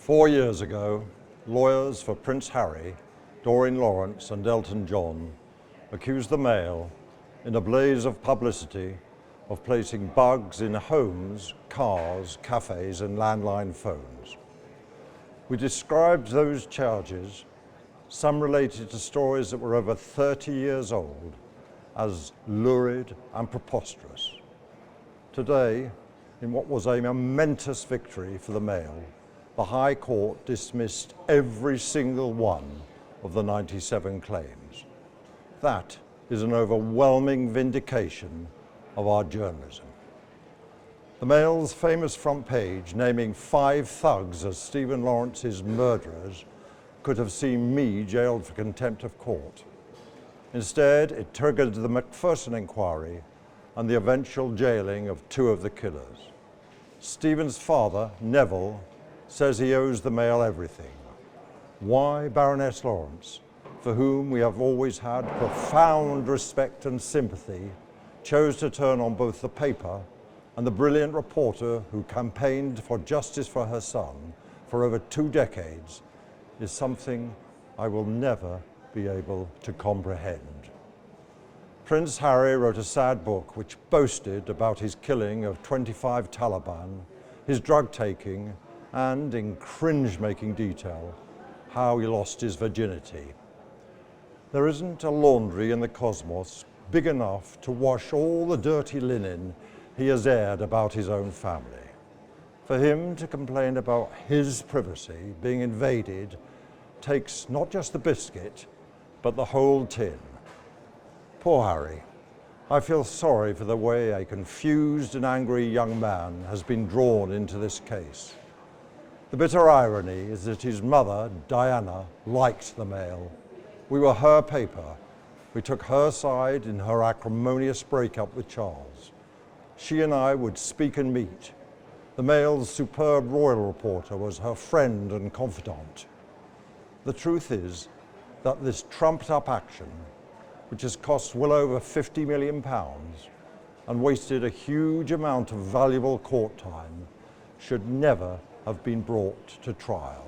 4 years ago, lawyers for Prince Harry, Doreen Lawrence and Elton John accused the Mail, in a blaze of publicity, of placing bugs in homes, cars, cafes and landline phones. We described those charges, some related to stories that were over 30 years old, as lurid and preposterous. Today, in what was a momentous victory for the Mail, the High Court dismissed every single one of the 97 claims. That is an overwhelming vindication of our journalism. The Mail's famous front page, naming 5 thugs as Stephen Lawrence's murderers, could have seen me jailed for contempt of court. Instead, it triggered the Macpherson inquiry and the eventual jailing of 2 of the killers. Stephen's father, Neville, says he owes the Mail everything. Why Baroness Lawrence, for whom we have always had profound respect and sympathy, chose to turn on both the paper and the brilliant reporter who campaigned for justice for her son for over 2 decades, is something I will never be able to comprehend. Prince Harry wrote a sad book which boasted about his killing of 25 Taliban, his drug taking, and, in cringe-making detail, how he lost his virginity. There isn't a laundry in the cosmos big enough to wash all the dirty linen he has aired about his own family. For him to complain about his privacy being invaded takes not just the biscuit, but the whole tin. Poor Harry. I feel sorry for the way a confused and angry young man has been drawn into this case. The bitter irony is that his mother, Diana, liked the Mail. We were her paper. We took her side in her acrimonious breakup with Charles. She and I would speak and meet. The Mail's superb royal reporter was her friend and confidant. The truth is that this trumped-up action, which has cost well over £50 million and wasted a huge amount of valuable court time, should never have been brought to trial.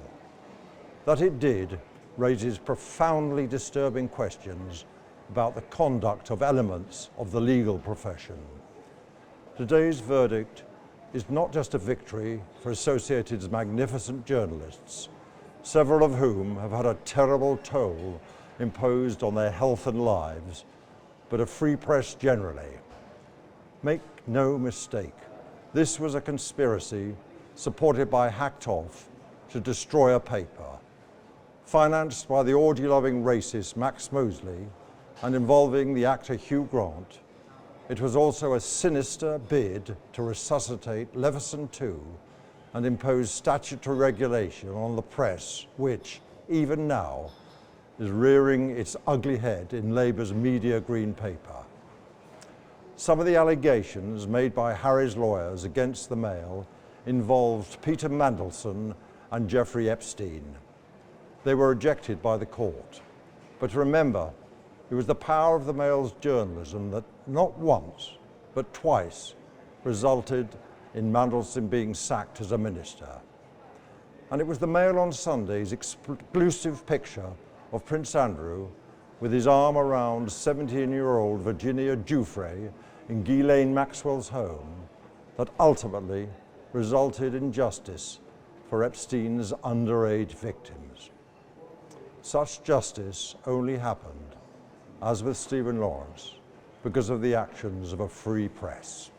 That it did raises profoundly disturbing questions about the conduct of elements of the legal profession. Today's verdict is not just a victory for Associated's magnificent journalists, several of whom have had a terrible toll imposed on their health and lives, but a free press generally. Make no mistake, this was a conspiracy supported by Hacktoff to destroy a paper, financed by the orgy-loving racist Max Mosley and involving the actor Hugh Grant. It was also a sinister bid to resuscitate Leveson II and impose statutory regulation on the press, which, even now, is rearing its ugly head in Labour's media green paper. Some of the allegations made by Harry's lawyers against the Mail involved Peter Mandelson and Jeffrey Epstein. They were rejected by the court. But remember, it was the power of the Mail's journalism that not once, but twice, resulted in Mandelson being sacked as a minister. And it was the Mail on Sunday's exclusive picture of Prince Andrew with his arm around 17-year-old Virginia Giuffre in Ghislaine Maxwell's home that ultimately resulted in justice for Epstein's underage victims. Such justice only happened, as with Stephen Lawrence, because of the actions of a free press.